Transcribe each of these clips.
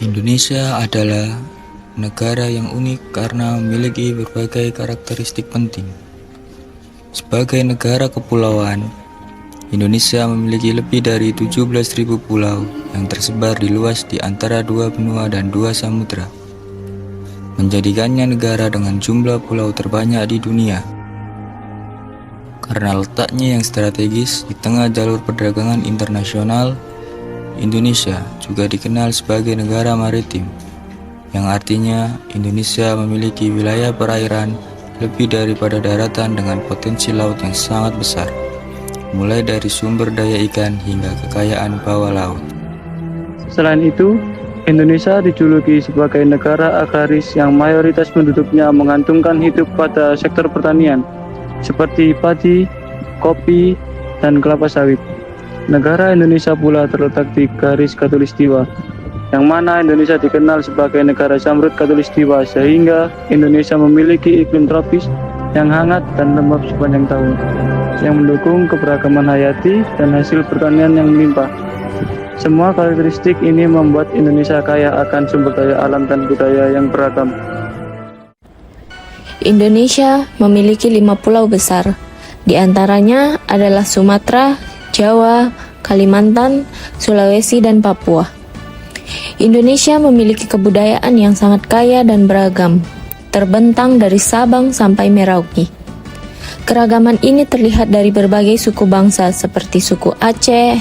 Indonesia adalah negara yang unik karena memiliki berbagai karakteristik penting. Sebagai negara kepulauan, Indonesia memiliki lebih dari 17.000 pulau yang tersebar di luas di antara dua benua dan dua samudra, menjadikannya negara dengan jumlah pulau terbanyak di dunia. Karena letaknya yang strategis di tengah jalur perdagangan internasional, Indonesia juga dikenal sebagai negara maritim, yang artinya Indonesia memiliki wilayah perairan lebih daripada daratan dengan potensi laut yang sangat besar, mulai dari sumber daya ikan hingga kekayaan bawah laut. Selain itu, Indonesia dijuluki sebagai negara agraris yang mayoritas penduduknya menggantungkan hidup pada sektor pertanian, seperti padi, kopi, dan kelapa sawit. Negara Indonesia pula terletak di garis khatulistiwa, yang mana Indonesia dikenal sebagai negara zamrud khatulistiwa, sehingga Indonesia memiliki iklim tropis yang hangat dan lembab sepanjang tahun, yang mendukung keberagaman hayati dan hasil pertanian yang melimpah. Semua karakteristik ini membuat Indonesia kaya akan sumber daya alam dan budaya yang beragam. Indonesia memiliki 5 pulau besar, di antaranya adalah Sumatera, Jawa, Kalimantan, Sulawesi, dan Papua. Indonesia memiliki kebudayaan yang sangat kaya dan beragam, terbentang dari Sabang sampai Merauke. Keragaman ini terlihat dari berbagai suku bangsa seperti suku Aceh,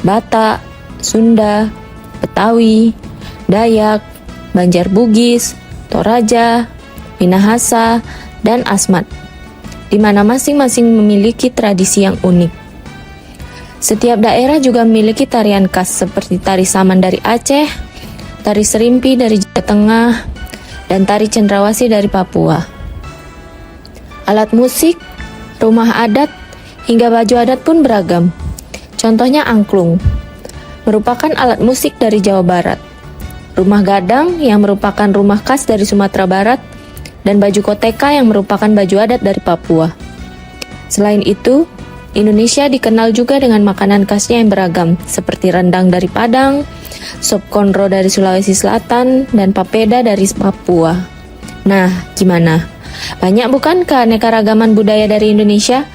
Batak, Sunda, Betawi, Dayak, Banjar Bugis, Toraja, Minahasa, dan Asmat, di mana masing-masing memiliki tradisi yang unik. Setiap daerah juga memiliki tarian khas seperti tari saman dari Aceh, tari serimpi dari Jawa Tengah, dan tari cendrawasih dari Papua. Alat musik, rumah adat, hingga baju adat pun beragam. Contohnya angklung, merupakan alat musik dari Jawa Barat. Rumah gadang yang merupakan rumah khas dari Sumatera Barat, dan baju koteka yang merupakan baju adat dari Papua. Selain itu, Indonesia dikenal juga dengan makanan khasnya yang beragam, seperti rendang dari Padang, sop konro dari Sulawesi Selatan, dan papeda dari Papua. Nah, gimana? Banyak bukan keanekaragaman budaya dari Indonesia?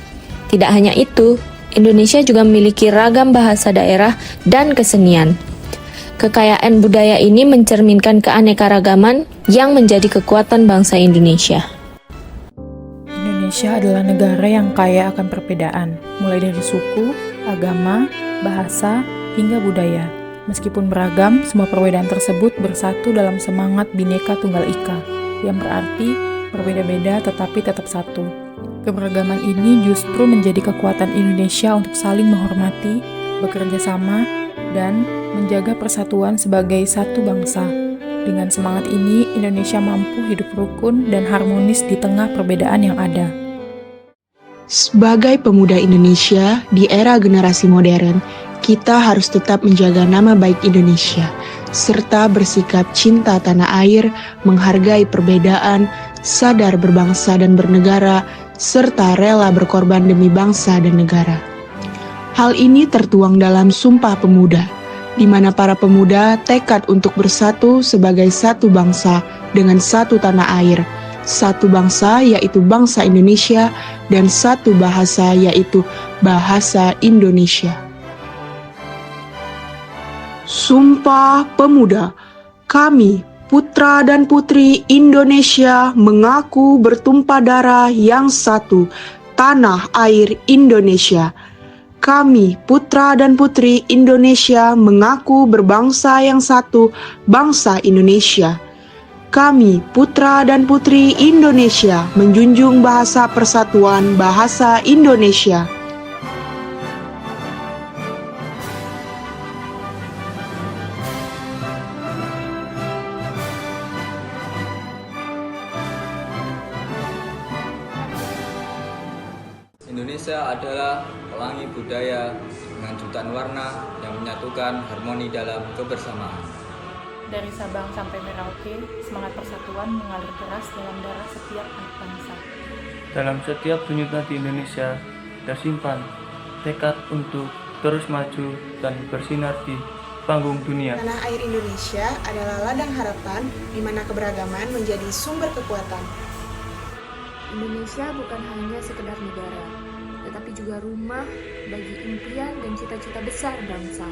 Tidak hanya itu, Indonesia juga memiliki ragam bahasa daerah dan kesenian. Kekayaan budaya ini mencerminkan keanekaragaman yang menjadi kekuatan bangsa Indonesia. Indonesia adalah negara yang kaya akan perbedaan, mulai dari suku, agama, bahasa, hingga budaya. Meskipun beragam, semua perbedaan tersebut bersatu dalam semangat Bhinneka Tunggal Ika, yang berarti berbeda-beda tetapi tetap satu. Keberagaman ini justru menjadi kekuatan Indonesia untuk saling menghormati, bekerja sama, dan menjaga persatuan sebagai satu bangsa. Dengan semangat ini, Indonesia mampu hidup rukun dan harmonis di tengah perbedaan yang ada. Sebagai pemuda Indonesia di era generasi modern, kita harus tetap menjaga nama baik Indonesia, serta bersikap cinta tanah air, menghargai perbedaan, sadar berbangsa dan bernegara, serta rela berkorban demi bangsa dan negara. Hal ini tertuang dalam Sumpah Pemuda, di mana para pemuda tekad untuk bersatu sebagai satu bangsa dengan satu tanah air, satu bangsa yaitu bangsa Indonesia, dan satu bahasa yaitu bahasa Indonesia. Sumpah Pemuda. Kami, putra dan putri Indonesia, mengaku bertumpah darah yang satu, tanah air Indonesia. Kami, putra dan putri Indonesia, mengaku berbangsa yang satu, bangsa Indonesia. Kami, putra dan putri Indonesia, menjunjung bahasa persatuan, bahasa Indonesia. Indonesia adalah pelangi budaya dengan jutaan warna yang menyatukan harmoni dalam kebersamaan. Dari Sabang sampai Merauke, semangat persatuan mengalir deras dalam darah setiap anak bangsa. Dalam setiap denyut nadi Indonesia tersimpan tekad untuk terus maju dan bersinergi panggung dunia. Tanah air Indonesia adalah ladang harapan di mana keberagaman menjadi sumber kekuatan. Indonesia bukan hanya sekedar negara, tetapi juga rumah bagi impian dan cita-cita besar bangsa.